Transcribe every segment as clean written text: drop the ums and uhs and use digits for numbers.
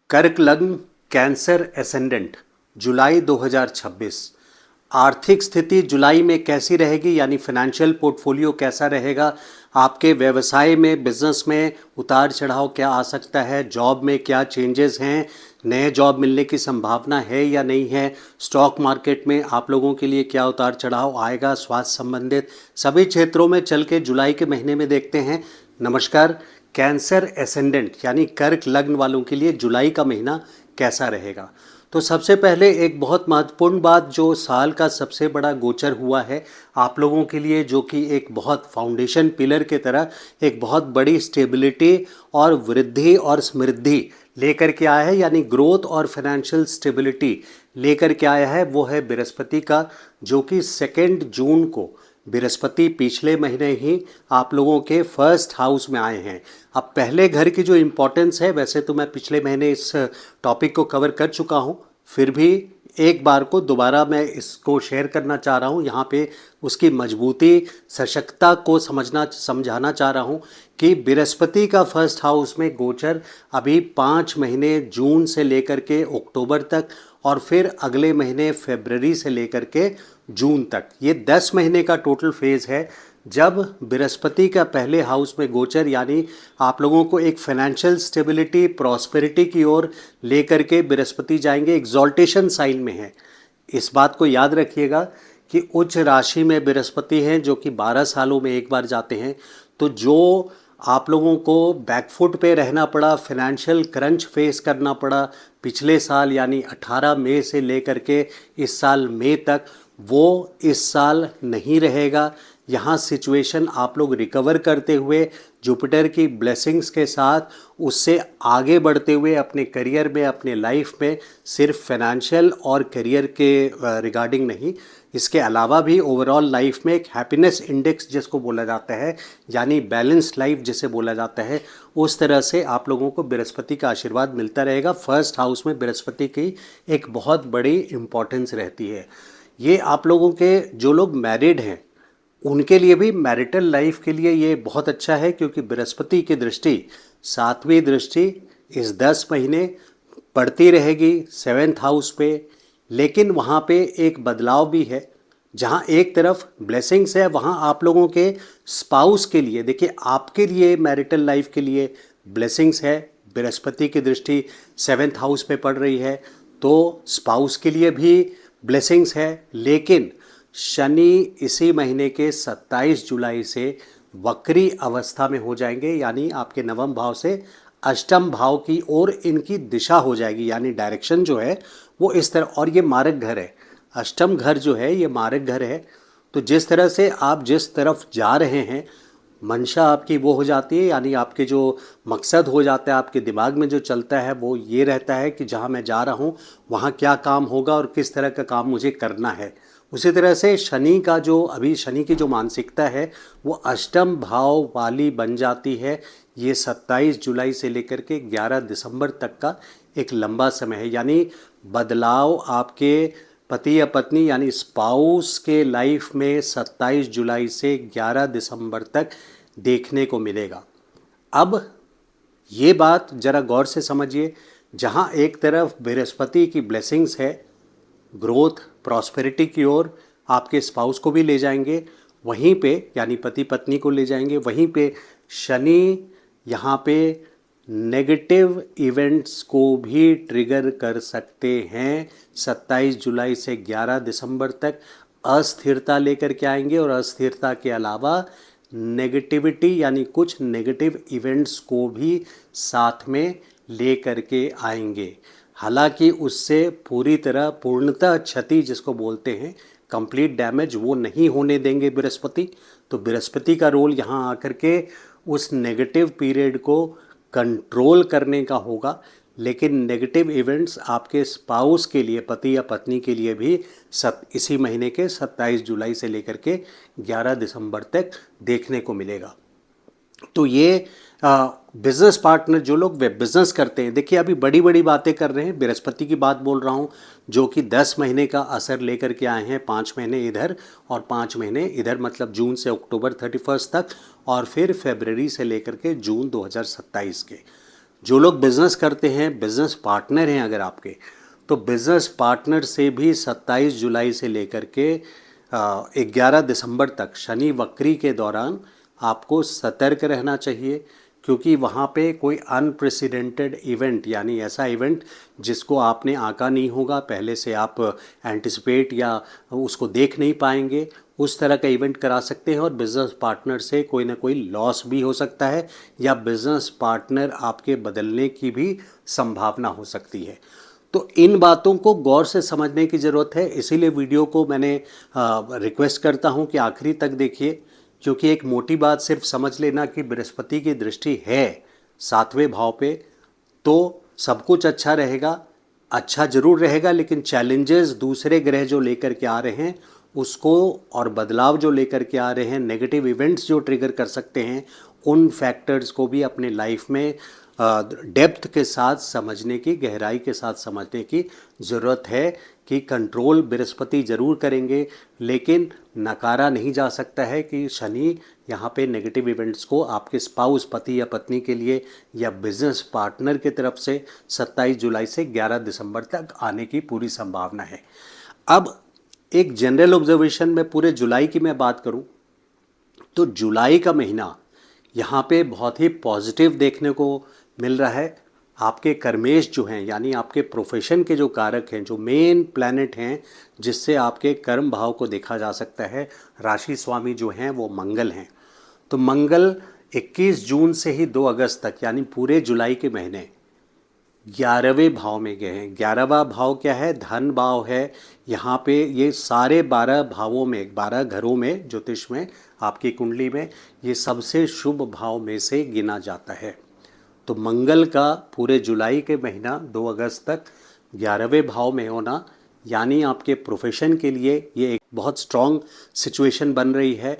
कर्क लग्न, cancer ascendant, जुलाई 2026। आर्थिक स्थिति जुलाई में कैसी रहेगी, यानी फाइनेंशियल पोर्टफोलियो कैसा रहेगा, आपके व्यवसाय में, बिजनेस में उतार चढ़ाव क्या आ सकता है, जॉब में क्या चेंजेस हैं, नए जॉब मिलने की संभावना है या नहीं है, स्टॉक मार्केट में आप लोगों के लिए क्या उतार चढ़ाव आएगा, स्वास्थ्य संबंधित सभी क्षेत्रों में चल के जुलाई के महीने में देखते हैं। नमस्कार। कैंसर एसेंडेंट यानी कर्क लग्न वालों के लिए जुलाई का महीना कैसा रहेगा? तो सबसे पहले एक बहुत महत्वपूर्ण बात, जो साल का सबसे बड़ा गोचर हुआ है आप लोगों के लिए, जो कि एक बहुत फाउंडेशन पिलर के तरह एक बहुत बड़ी स्टेबिलिटी और वृद्धि और समृद्धि लेकर के आया है, यानी ग्रोथ और फाइनेंशियल स्टेबिलिटी लेकर के आया है, वो है बृहस्पति का, जो कि 2 जून को बृहस्पति पिछले महीने ही आप लोगों के फर्स्ट हाउस में आए हैं। अब पहले घर की जो इम्पोर्टेंस है, वैसे तो मैं पिछले महीने इस टॉपिक को कवर कर चुका हूँ, फिर भी एक बार को दोबारा मैं इसको शेयर करना चाह रहा हूँ। यहाँ पे उसकी मजबूती, सशक्तता को समझाना चाह रहा हूँ कि बृहस्पति का फर्स्ट हाउस में गोचर अभी 5 महीने जून से लेकर के अक्टूबर तक, और फिर अगले महीने फरवरी से लेकर के जून तक, ये 10 महीने का टोटल फेज़ है जब बृहस्पति का पहले हाउस में गोचर, यानी आप लोगों को एक फाइनेंशियल स्टेबिलिटी, प्रॉस्पेरिटी की ओर लेकर के बृहस्पति जाएंगे। एग्जॉल्टेशन साइन में है, इस बात को याद रखिएगा कि उच्च राशि में बृहस्पति हैं, जो कि 12 सालों में एक बार जाते हैं। तो जो आप लोगों को बैकफुट पे रहना पड़ा, फाइनेंशियल क्रंच फेस करना पड़ा पिछले साल, यानी 18 मई से लेकर के इस साल मई तक, वो इस साल नहीं रहेगा। यहाँ सिचुएशन आप लोग रिकवर करते हुए, जुपिटर की ब्लेसिंग्स के साथ, उससे आगे बढ़ते हुए अपने करियर में, अपने लाइफ में, सिर्फ फाइनेंशियल और करियर के रिगार्डिंग नहीं, इसके अलावा भी ओवरऑल लाइफ में एक हैप्पीनेस इंडेक्स जिसको बोला जाता है, यानी बैलेंस लाइफ जिसे बोला जाता है, उस तरह से आप लोगों को बृहस्पति का आशीर्वाद मिलता रहेगा। फर्स्ट हाउस में बृहस्पति की एक बहुत बड़ी इम्पॉर्टेंस रहती है। ये आप लोगों के जो लोग मैरिड हैं उनके लिए भी, मैरिटल लाइफ के लिए ये बहुत अच्छा है, क्योंकि बृहस्पति की दृष्टि, 7वीं दृष्टि इस 10 महीने पड़ती रहेगी 7th हाउस पे। लेकिन वहाँ पे एक बदलाव भी है, जहाँ एक तरफ ब्लेसिंग्स है, वहाँ आप लोगों के स्पाउस के लिए, देखिए आपके लिए मैरिटल लाइफ के लिए ब्लेसिंग्स है, बृहस्पति की दृष्टि 7th हाउस पे पड़ रही है, तो स्पाउस के लिए भी ब्लेसिंग्स है। लेकिन शनि इसी महीने के 27 जुलाई से वक्री अवस्था में हो जाएंगे, यानी आपके नवम भाव से अष्टम भाव की ओर इनकी दिशा हो जाएगी, यानी डायरेक्शन जो है वो इस तरह। और ये मारक घर है, अष्टम घर जो है ये मारक घर है। तो जिस तरह से आप जिस तरफ जा रहे हैं, मंशा आपकी वो हो जाती है, यानी आपके जो मकसद हो जाता है, आपके दिमाग में जो चलता है वो ये रहता है कि जहाँ मैं जा रहा हूँ वहाँ क्या काम होगा और किस तरह का काम मुझे करना है। उसी तरह से शनि का जो, अभी शनि की जो मानसिकता है वो अष्टम भाव वाली बन जाती है। ये 27 जुलाई से लेकर के 11 दिसंबर तक का एक लंबा समय है, यानी बदलाव आपके पति या पत्नी यानी स्पाउस के लाइफ में 27 जुलाई से 11 दिसंबर तक देखने को मिलेगा। अब ये बात ज़रा गौर से समझिए, जहाँ एक तरफ बृहस्पति की ब्लेसिंग्स है, ग्रोथ, प्रॉस्पेरिटी की ओर आपके स्पाउस को भी ले जाएंगे, वहीं पे यानी पति पत्नी को ले जाएंगे, वहीं पे शनि यहाँ पे नेगेटिव इवेंट्स को भी ट्रिगर कर सकते हैं। 27 जुलाई से 11 दिसंबर तक अस्थिरता लेकर के आएंगे, और अस्थिरता के अलावा नेगेटिविटी यानी कुछ नेगेटिव इवेंट्स को भी साथ में ले करके आएंगे। हालांकि उससे पूरी तरह पूर्णतः क्षति जिसको बोलते हैं, कंप्लीट डैमेज, वो नहीं होने देंगे बृहस्पति। तो बृहस्पति का रोल यहाँ आकर के उस नेगेटिव पीरियड को कंट्रोल करने का होगा। लेकिन नेगेटिव इवेंट्स आपके स्पाउस के लिए, पति या पत्नी के लिए भी इसी महीने के 27 जुलाई से लेकर के 11 दिसंबर तक देखने को मिलेगा। तो ये बिजनेस पार्टनर जो लोग वे बिजनेस करते हैं, देखिए अभी बड़ी बड़ी बातें कर रहे हैं, बृहस्पति की बात बोल रहा हूँ, जो कि 10 महीने का असर लेकर के आए हैं, 5 महीने इधर और 5 महीने इधर, मतलब जून से अक्टूबर 31 तक, और फिर फरवरी से लेकर के जून 2027 के। जो लोग बिज़नेस करते हैं, बिज़नेस पार्टनर हैं अगर आपके, तो बिज़नेस पार्टनर से भी 27 जुलाई से लेकर के 11 दिसंबर तक शनि वक्री के दौरान आपको सतर्क रहना चाहिए, क्योंकि वहाँ पे कोई अनप्रेसिडेंटेड इवेंट, यानी ऐसा इवेंट जिसको आपने आंका नहीं होगा पहले से, आप एंटिसिपेट या उसको देख नहीं पाएंगे, उस तरह का इवेंट करा सकते हैं। और बिज़नेस पार्टनर से कोई ना कोई लॉस भी हो सकता है, या बिज़नेस पार्टनर आपके बदलने की भी संभावना हो सकती है। तो इन बातों को गौर से समझने की ज़रूरत है, इसीलिए वीडियो को मैंने रिक्वेस्ट करता हूं कि आखिरी तक देखिए, क्योंकि एक मोटी बात सिर्फ समझ लेना कि बृहस्पति की दृष्टि है 7वें भाव पे, तो सब कुछ अच्छा रहेगा, अच्छा ज़रूर रहेगा, लेकिन चैलेंजेस दूसरे ग्रह जो लेकर के आ रहे हैं उसको, और बदलाव जो लेकर के आ रहे हैं, नेगेटिव इवेंट्स जो ट्रिगर कर सकते हैं, उन फैक्टर्स को भी अपने लाइफ में डेप्थ के साथ समझने की, गहराई के साथ समझने की ज़रूरत है कि कंट्रोल बृहस्पति ज़रूर करेंगे, लेकिन नकारा नहीं जा सकता है कि शनि यहाँ पे नेगेटिव इवेंट्स को आपके स्पाउस, पति या पत्नी के लिए या बिजनेस पार्टनर की तरफ से 27 जुलाई से 11 दिसंबर तक आने की पूरी संभावना है। अब एक जनरल ऑब्जर्वेशन में पूरे जुलाई की मैं बात करूं तो जुलाई का महीना यहाँ पे बहुत ही पॉजिटिव देखने को मिल रहा है। आपके कर्मेश जो हैं, यानी आपके प्रोफेशन के जो कारक हैं, जो मेन प्लैनेट हैं जिससे आपके कर्म भाव को देखा जा सकता है, राशि स्वामी जो हैं वो मंगल हैं। तो मंगल 21 जून से ही 2 अगस्त तक, यानी पूरे जुलाई के महीने 11वें भाव में गए हैं। 11वां भाव क्या है? धन भाव है। यहाँ पे ये सारे 12 भावों में, 12 घरों में, ज्योतिष में, आपकी कुंडली में ये सबसे शुभ भाव में से गिना जाता है। तो मंगल का पूरे जुलाई के महीना 2 अगस्त तक 11वें भाव में होना, यानी आपके प्रोफेशन के लिए ये एक बहुत स्ट्रॉन्ग सिचुएशन बन रही है।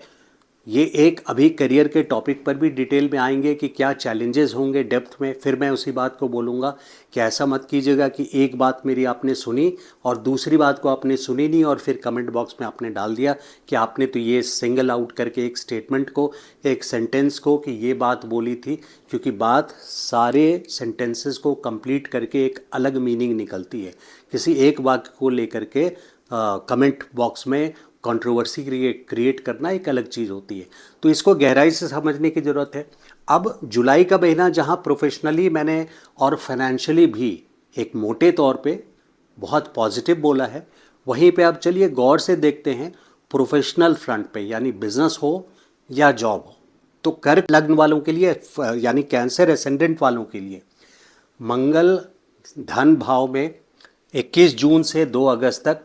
ये एक अभी करियर के टॉपिक पर भी डिटेल में आएंगे कि क्या चैलेंजेस होंगे डेप्थ में, फिर मैं उसी बात को बोलूँगा कि ऐसा मत कीजिएगा कि एक बात मेरी आपने सुनी और दूसरी बात को आपने सुनी नहीं और फिर कमेंट बॉक्स में आपने डाल दिया कि आपने तो ये सिंगल आउट करके एक स्टेटमेंट को, एक सेंटेंस को कि ये बात बोली थी, क्योंकि बात सारे सेंटेंसेस को कंप्लीट करके एक अलग मीनिंग निकलती है। किसी एक वाक्य को लेकर के कमेंट बॉक्स में कंट्रोवर्सी क्रिएट करना एक अलग चीज़ होती है। तो इसको गहराई से समझने की ज़रूरत है। अब जुलाई का महीना जहाँ प्रोफेशनली मैंने और फाइनेंशियली भी एक मोटे तौर पे बहुत पॉजिटिव बोला है, वहीं पे अब चलिए गौर से देखते हैं प्रोफेशनल फ्रंट पे, यानी बिजनेस हो या जॉब हो। तो कर्क लग्न वालों के लिए, यानी कैंसर एसेंडेंट वालों के लिए, मंगल धन भाव में 21 जून से 2 अगस्त तक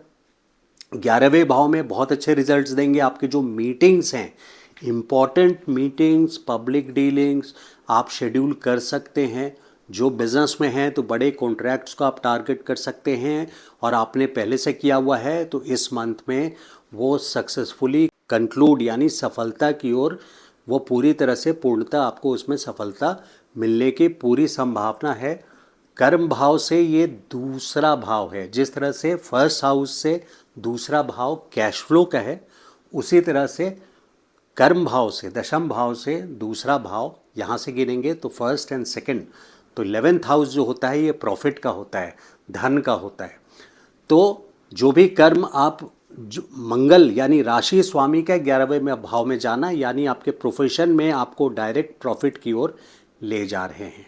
11वें भाव में बहुत अच्छे रिजल्ट्स देंगे। आपकी जो मीटिंग्स हैं, इम्पॉर्टेंट मीटिंग्स, पब्लिक डीलिंग्स आप शेड्यूल कर सकते हैं। जो बिज़नेस में हैं तो बड़े कॉन्ट्रैक्ट्स को आप टारगेट कर सकते हैं, और आपने पहले से किया हुआ है तो इस मंथ में वो सक्सेसफुली कंक्लूड, यानी सफलता की ओर वो पूरी तरह से पूर्णतः आपको उसमें सफलता मिलने की पूरी संभावना है। कर्म भाव से ये दूसरा भाव है। जिस तरह से फर्स्ट हाउस से दूसरा भाव कैश फ्लो का है, उसी तरह से कर्म भाव से, दशम भाव से दूसरा भाव यहाँ से गिनेंगे तो फर्स्ट एंड सेकंड, तो 11th हाउस जो होता है ये प्रॉफिट का होता है, धन का होता है। तो जो भी कर्म आप मंगल यानी राशि स्वामी का 11वें भाव में जाना, यानी आपके प्रोफेशन में आपको डायरेक्ट प्रॉफिट की ओर ले जा रहे हैं।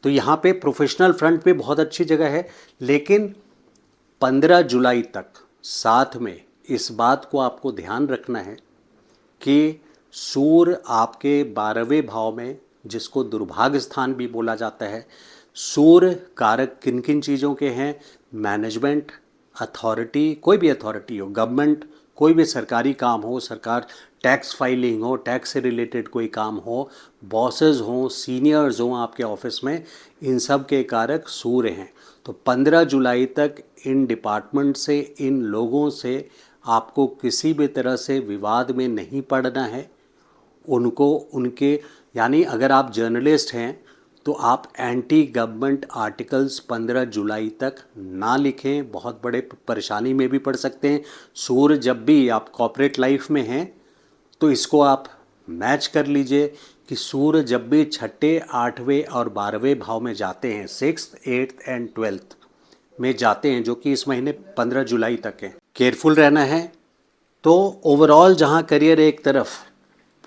तो यहाँ पे प्रोफेशनल फ्रंट पे बहुत अच्छी जगह है, लेकिन 15 जुलाई तक साथ में इस बात को आपको ध्यान रखना है कि सूर्य आपके 12वें भाव में, जिसको दुर्भाग्य स्थान भी बोला जाता है, सूर्य कारक किन किन चीज़ों के हैं? मैनेजमेंट, अथॉरिटी, कोई भी अथॉरिटी हो, गवर्नमेंट, कोई भी सरकारी काम हो, सरकार टैक्स फाइलिंग हो, टैक्स से रिलेटेड कोई काम हो, बॉसेस हों, सीनियर्स हों आपके ऑफिस में, इन सब के कारक सूर्य हैं। तो 15 जुलाई तक इन डिपार्टमेंट से, इन लोगों से आपको किसी भी तरह से विवाद में नहीं पड़ना है। उनको उनके, यानी अगर आप जर्नलिस्ट हैं तो आप एंटी गवर्नमेंट आर्टिकल्स 15 जुलाई तक ना लिखें, बहुत बड़े परेशानी में भी पड़ सकते हैं। सूर्य जब भी आप कॉर्पोरेट लाइफ में हैं तो इसको आप मैच कर लीजिए कि सूर्य जब भी छठे, 8वें और 12वें भाव में जाते हैं, 6th, 8th एंड 12th में जाते हैं, जो कि इस महीने 15 जुलाई तक है। केयरफुल रहना है। तो ओवरऑल जहां करियर एक तरफ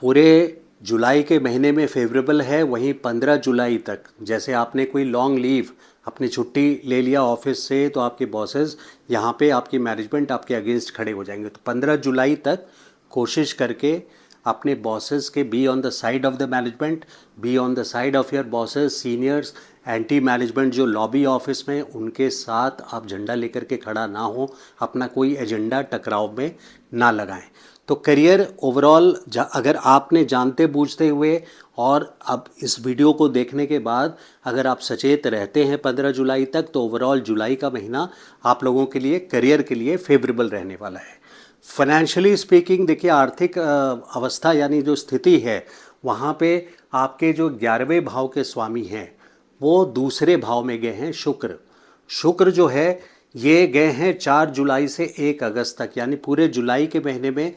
पूरे जुलाई के महीने में फेवरेबल है, वहीं 15 जुलाई तक जैसे आपने कोई लॉन्ग लीव अपनी छुट्टी ले लिया ऑफिस से, तो आपके बॉसेस यहाँ पे आपकी मैनेजमेंट आपके अगेंस्ट खड़े हो जाएंगे। तो 15 जुलाई तक कोशिश करके अपने बॉसेस के be on the side of the management, be on the side of your bosses, seniors, anti management जो लॉबी ऑफिस में, उनके साथ आप झंडा लेकर के खड़ा ना हो, अपना कोई एजेंडा टकराव में ना लगाएं। तो करियर ओवरऑल अगर आपने जानते बूझते हुए और अब इस वीडियो को देखने के बाद अगर आप सचेत रहते हैं 15 जुलाई तक, तो ओवरऑल जुलाई का महीना आप लोगों के लिए करियर के लिए फेवरेबल रहने वाला है। फाइनेंशियली स्पीकिंग देखिए, आर्थिक अवस्था यानी जो स्थिति है, वहाँ पे आपके जो 11वें भाव के स्वामी हैं वो दूसरे भाव में गए हैं शुक्र। शुक्र जो है ये गए हैं 4 जुलाई से 1 अगस्त तक, यानी पूरे जुलाई के महीने में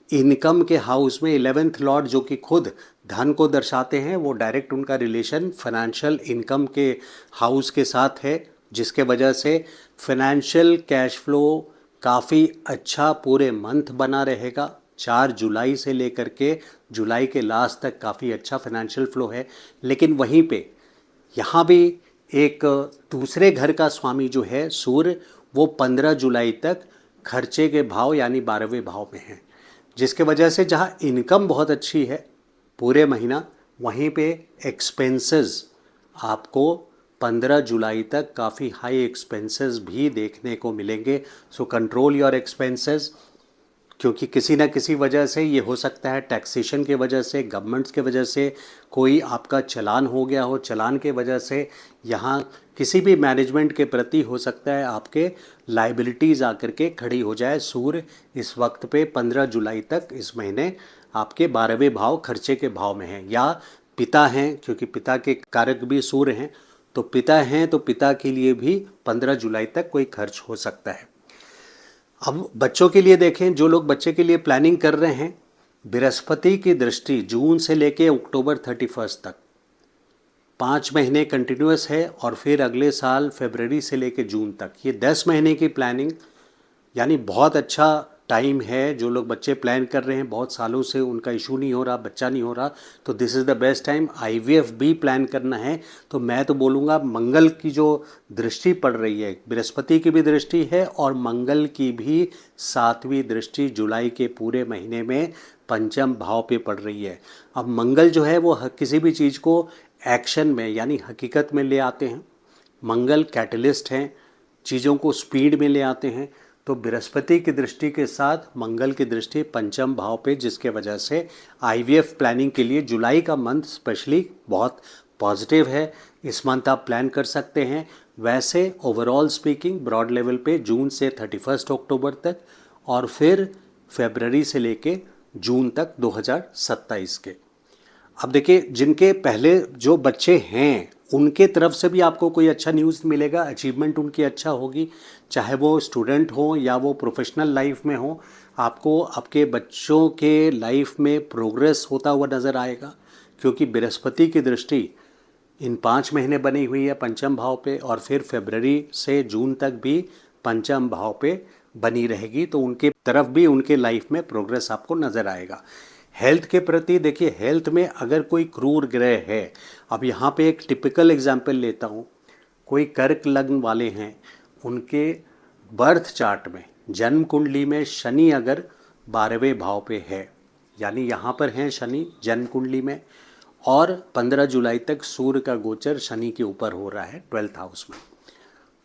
इनकम के हाउस में 11th लॉर्ड जो कि खुद धन को दर्शाते हैं, वो डायरेक्ट उनका रिलेशन फाइनेंशियल इनकम के हाउस के साथ है, जिसके वजह से फाइनेंशियल कैश फ्लो काफ़ी अच्छा पूरे मंथ बना रहेगा। 4 जुलाई से लेकर के जुलाई के लास्ट तक काफ़ी अच्छा फाइनेंशियल फ्लो है। लेकिन वहीं पे यहाँ भी एक दूसरे घर का स्वामी जो है सूर्य, वो 15 जुलाई तक खर्चे के भाव यानी 12वें भाव में है, जिसके वजह से जहाँ इनकम बहुत अच्छी है पूरे महीना, वहीं पे एक्सपेंसेस आपको 15 जुलाई तक काफ़ी हाई एक्सपेंसेस भी देखने को मिलेंगे। सो कंट्रोल योर एक्सपेंसेस, क्योंकि किसी ना किसी वजह से ये हो सकता है, टैक्सेशन के वजह से, गवर्नमेंट्स के वजह से कोई आपका चलान हो गया हो, चलान के वजह से यहाँ किसी भी मैनेजमेंट के प्रति हो सकता है आपके लाइबिलिटीज़ आकर के खड़ी हो जाए। सूर्य इस वक्त पे 15 जुलाई तक इस महीने आपके 12वें भाव खर्चे के भाव में हैं, या पिता हैं, क्योंकि पिता के कारक भी सूर्य हैं, तो पिता हैं तो पिता के लिए भी 15 जुलाई तक कोई खर्च हो सकता है। अब बच्चों के लिए देखें, जो लोग बच्चे के लिए प्लानिंग कर रहे हैं, बृहस्पति की दृष्टि जून से लेके अक्टूबर 31 तक 5 महीने कंटिन्यूस है, और फिर अगले साल फरवरी से लेके जून तक ये 10 महीने की प्लानिंग, यानी बहुत अच्छा टाइम है। जो लोग बच्चे प्लान कर रहे हैं, बहुत सालों से उनका इशू नहीं हो रहा, बच्चा नहीं हो रहा, तो this is the best time. IVF भी प्लान करना है तो मैं तो बोलूँगा मंगल की जो दृष्टि पड़ रही है, बृहस्पति की भी दृष्टि है और मंगल की भी 7वीं दृष्टि जुलाई के पूरे महीने में पंचम भाव पे पड़ रही है। अब मंगल जो है वो किसी भी चीज़ को एक्शन में यानी हकीकत में ले आते हैं। मंगल कैटलिस्ट हैं, चीज़ों को स्पीड में ले आते हैं। तो बृहस्पति की दृष्टि के साथ मंगल की दृष्टि पंचम भाव पे, जिसके वजह से IVF प्लानिंग के लिए जुलाई का मंथ स्पेशली बहुत पॉजिटिव है। इस मंथ आप प्लान कर सकते हैं। वैसे ओवरऑल स्पीकिंग ब्रॉड लेवल पे जून से 31 अक्टूबर तक, और फिर फरवरी से लेके जून तक 2027 के। अब देखिए, जिनके पहले जो बच्चे हैं उनके तरफ से भी आपको कोई अच्छा न्यूज़ मिलेगा, अचीवमेंट उनकी अच्छा होगी, चाहे वो स्टूडेंट हो या वो प्रोफेशनल लाइफ में हो। आपको आपके बच्चों के लाइफ में प्रोग्रेस होता हुआ नज़र आएगा, क्योंकि बृहस्पति की दृष्टि इन 5 महीने बनी हुई है पंचम भाव पे, और फिर फरवरी से जून तक भी पंचम भाव पे बनी रहेगी। तो उनके तरफ भी उनके लाइफ में प्रोग्रेस आपको नज़र आएगा। हेल्थ के प्रति देखिए, हेल्थ में अगर कोई क्रूर ग्रह है, अब यहाँ पे एक टिपिकल एग्जांपल लेता हूँ, कोई कर्क लग्न वाले हैं, उनके बर्थ चार्ट में जन्म कुंडली में शनि अगर 12वें भाव पे है, यानी यहाँ पर हैं शनि जन्म कुंडली में, और 15 जुलाई तक सूर्य का गोचर शनि के ऊपर हो रहा है 12th हाउस में,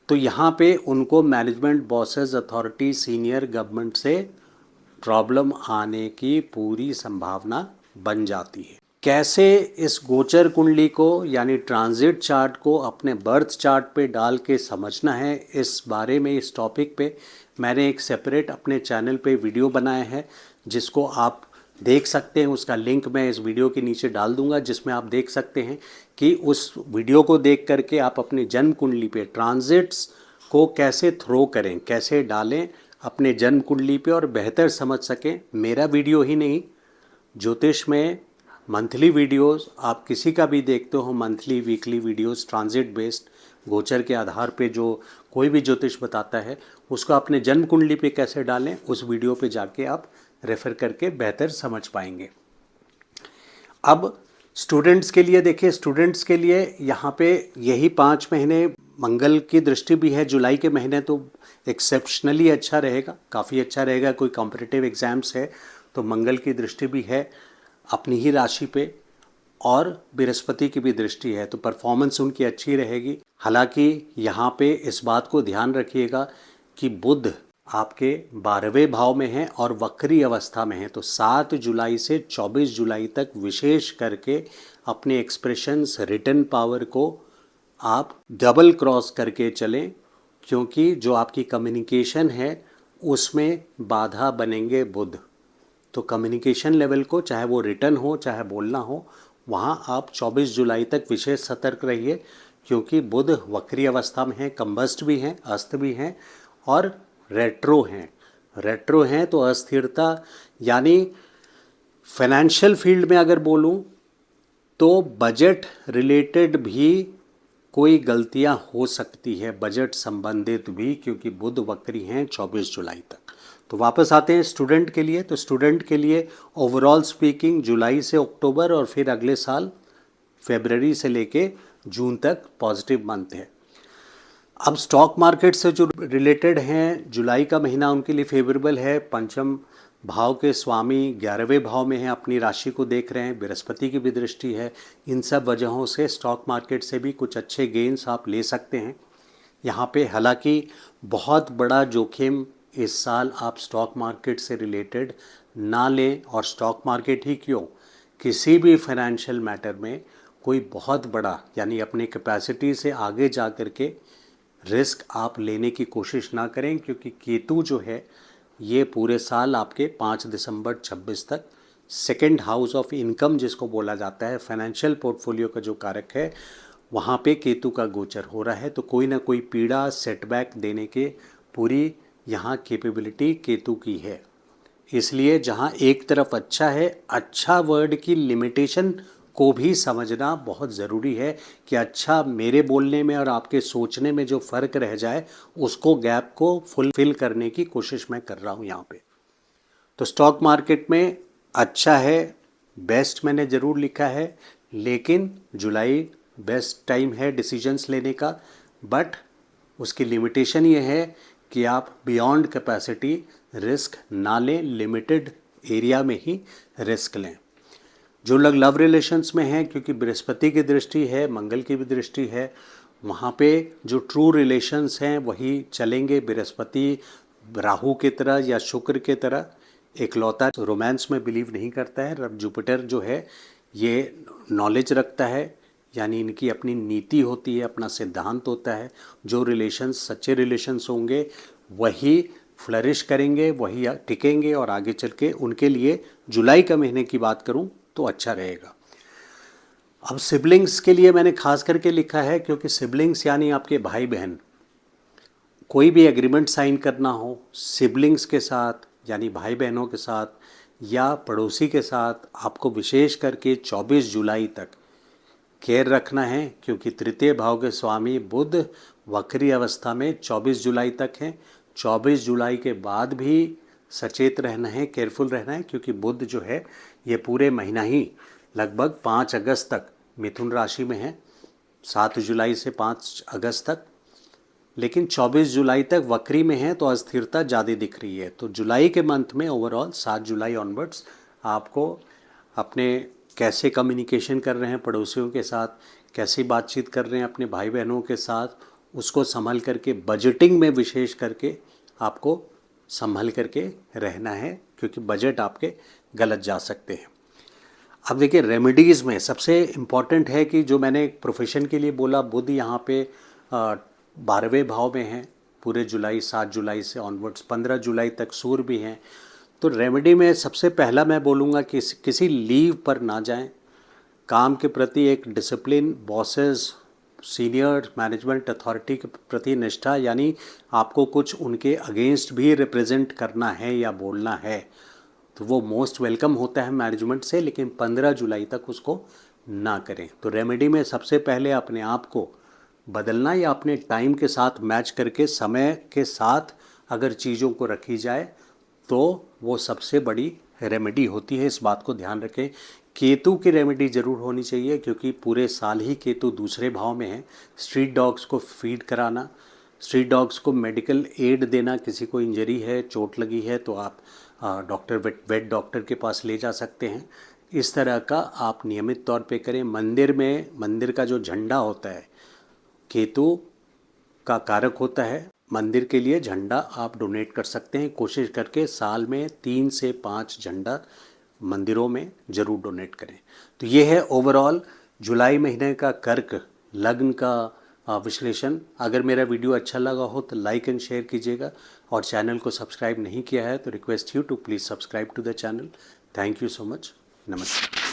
तो यहाँ पे उनको management, bosses, authority, senior government से प्रॉब्लम आने की पूरी संभावना बन जाती है। कैसे इस गोचर कुंडली को यानी ट्रांजिट चार्ट को अपने बर्थ चार्ट पे डाल के समझना है, इस बारे में, इस टॉपिक पे मैंने एक सेपरेट अपने चैनल पे वीडियो बनाया है, जिसको आप देख सकते हैं। उसका लिंक मैं इस वीडियो के नीचे डाल दूंगा, जिसमें आप देख सकते हैं कि उस वीडियो को देख करके आप अपने जन्म कुंडली पे ट्रांजिट्स को कैसे थ्रो करें, कैसे डालें अपने जन्म कुंडली पे और बेहतर समझ सकें। मेरा वीडियो ही नहीं, ज्योतिष में मंथली वीडियोस आप किसी का भी देखते हो, monthly weekly videos transit based गोचर के आधार पे जो कोई भी ज्योतिष बताता है उसको अपने जन्म कुंडली पे कैसे डालें, उस वीडियो पे जाके आप रेफ़र करके बेहतर समझ पाएंगे। अब स्टूडेंट्स के लिए देखिए, स्टूडेंट्स के लिए यहाँ पे यही 5 महीने मंगल की दृष्टि भी है। जुलाई के महीने तो एक्सेप्शनली अच्छा रहेगा, काफ़ी अच्छा रहेगा। कोई कॉम्पिटिटिव एग्ज़ाम्स है तो मंगल की दृष्टि भी है अपनी ही राशि पे, और बृहस्पति की भी दृष्टि है, तो परफॉर्मेंस उनकी अच्छी रहेगी। हालांकि यहाँ पे इस बात को ध्यान रखिएगा कि बुध आपके 12वें भाव में है और वक्री अवस्था में है, तो 7 जुलाई से 24 जुलाई तक विशेष करके अपने एक्सप्रेशंस, रिटन पावर को आप डबल क्रॉस करके चलें, क्योंकि जो आपकी कम्युनिकेशन है उसमें बाधा बनेंगे बुध। तो कम्युनिकेशन लेवल को, चाहे वो रिटन हो चाहे बोलना हो, वहाँ आप 24 जुलाई तक विशेष सतर्क रहिए, क्योंकि बुध वक्री अवस्था में है, कंबस्ट भी हैं, अस्त भी हैं और रेट्रो हैं। रेट्रो हैं तो अस्थिरता, यानी फाइनेंशियल फील्ड में अगर बोलूँ तो बजट रिलेटेड भी कोई गलतियां हो सकती है, बजट संबंधित भी, क्योंकि बुध वक्री हैं 24 जुलाई तक। तो वापस आते हैं स्टूडेंट के लिए। तो स्टूडेंट के लिए ओवरऑल स्पीकिंग जुलाई से अक्टूबर और फिर अगले साल फरवरी से लेके जून तक पॉजिटिव मंथ है। अब स्टॉक मार्केट से जो रिलेटेड हैं, जुलाई का महीना उनके लिए फेवरेबल है। पंचम भाव के स्वामी 11वें भाव में हैं, अपनी राशि को देख रहे हैं, बृहस्पति की भी दृष्टि है। इन सब वजहों से स्टॉक मार्केट से भी कुछ अच्छे गेन्स आप ले सकते हैं यहाँ पे। हालांकि बहुत बड़ा जोखिम इस साल आप स्टॉक मार्केट से रिलेटेड ना लें, और स्टॉक मार्केट ही क्यों, किसी भी फाइनेंशियल मैटर में कोई बहुत बड़ा, यानी अपने कैपेसिटी से आगे जा कर के रिस्क आप लेने की कोशिश ना करें, क्योंकि केतु जो है ये पूरे साल आपके 5 दिसंबर 26 तक सेकंड हाउस ऑफ इनकम जिसको बोला जाता है, फाइनेंशियल पोर्टफोलियो का जो कारक है, वहाँ पे केतु का गोचर हो रहा है। तो कोई ना कोई पीड़ा, सेटबैक देने के पूरी यहाँ कैपेबिलिटी केतु की है। इसलिए जहाँ एक तरफ अच्छा है, अच्छा वर्ड की लिमिटेशन को भी समझना बहुत ज़रूरी है कि अच्छा मेरे बोलने में और आपके सोचने में जो फ़र्क रह जाए, उसको गैप को फुलफिल करने की कोशिश मैं कर रहा हूँ यहाँ पे। तो स्टॉक मार्केट में अच्छा है, बेस्ट मैंने ज़रूर लिखा है, लेकिन जुलाई बेस्ट टाइम है डिसीजंस लेने का। बट उसकी लिमिटेशन ये है कि आप बियॉन्ड कैपेसिटी रिस्क ना लें, लिमिटेड एरिया में ही रिस्क लें। जो लोग लव रिलेशंस में हैं, क्योंकि बृहस्पति की दृष्टि है, मंगल की भी दृष्टि है, वहाँ पे जो ट्रू रिलेशंस हैं वही चलेंगे। बृहस्पति राहु की तरह या शुक्र की तरह एकलौता रोमांस में बिलीव नहीं करता है। अब जुपिटर जो है ये नॉलेज रखता है, यानी इनकी अपनी नीति होती है, अपना सिद्धांत होता है। जो रिलेशंस सच्चे रिलेशंस होंगे वही फ्लरिश करेंगे, वही टिकेंगे, और आगे चल के उनके लिए जुलाई का महीने की बात करूं तो अच्छा रहेगा। अब सिबलिंग्स के लिए मैंने खास करके लिखा है, क्योंकि सिबलिंग्स यानी आपके भाई बहन, कोई भी एग्रीमेंट साइन करना हो सिबलिंग्स के साथ, यानी भाई बहनों के साथ या पड़ोसी के साथ, आपको विशेष करके 24 जुलाई तक केयर रखना है, क्योंकि तृतीय भाव के स्वामी बुध वक्री अवस्था में 24 जुलाई तक हैं। 24 जुलाई के बाद भी सचेत रहना है, केयरफुल रहना है, क्योंकि बुध जो है ये पूरे महीना ही लगभग 5 अगस्त तक मिथुन राशि में है, 7 जुलाई से 5 अगस्त तक। लेकिन 24 जुलाई तक वक्री में है, तो अस्थिरता ज़्यादा दिख रही है। तो जुलाई के मंथ में ओवरऑल 7 जुलाई ऑनवर्ड्स आपको अपने कैसे कम्युनिकेशन कर रहे हैं पड़ोसियों के साथ, कैसी बातचीत कर रहे हैं अपने भाई बहनों के साथ, उसको संभल करके, बजटिंग में विशेष करके आपको संभल करके रहना है, क्योंकि बजट आपके गलत जा सकते हैं। अब देखिए रेमेडीज़ में सबसे इम्पॉर्टेंट है कि जो मैंने प्रोफेशन के लिए बोला, बुध यहाँ पे 12वें भाव में हैं पूरे जुलाई, 7 जुलाई से ऑनवर्ड्स 15 जुलाई तक सूर्य भी हैं। तो रेमेडी में सबसे पहला मैं बोलूँगा कि किसी लीव पर ना जाएं, काम के प्रति एक discipline, bosses, senior management authority के प्रति निष्ठा, यानी आपको कुछ उनके अगेंस्ट भी रिप्रेजेंट करना है या बोलना है, तो वो मोस्ट वेलकम होता है मैनेजमेंट से, लेकिन 15 जुलाई तक उसको ना करें। तो रेमेडी में सबसे पहले अपने आप को बदलना या अपने टाइम के साथ मैच करके समय के साथ अगर चीज़ों को रखी जाए तो वो सबसे बड़ी रेमेडी होती है। इस बात को ध्यान रखें। केतु की रेमेडी ज़रूर होनी चाहिए, क्योंकि पूरे साल ही केतु दूसरे भाव में है। स्ट्रीट डॉग्स को फीड कराना, स्ट्रीट डॉग्स को मेडिकल एड देना, किसी को इंजरी है, चोट लगी है तो आप डॉक्टर वेट डॉक्टर के पास ले जा सकते हैं। इस तरह का आप नियमित तौर पे करें। मंदिर का जो झंडा होता है केतु का कारक होता है, मंदिर के लिए झंडा आप डोनेट कर सकते हैं। कोशिश करके साल में 3 से 5 झंडा मंदिरों में ज़रूर डोनेट करें। तो ये है ओवरऑल जुलाई महीने का कर्क लग्न का विश्लेषण। अगर मेरा वीडियो अच्छा लगा हो तो लाइक एंड शेयर कीजिएगा, और चैनल को सब्सक्राइब नहीं किया है तो request you to please subscribe to the channel. Thank you so much. नमस्ते।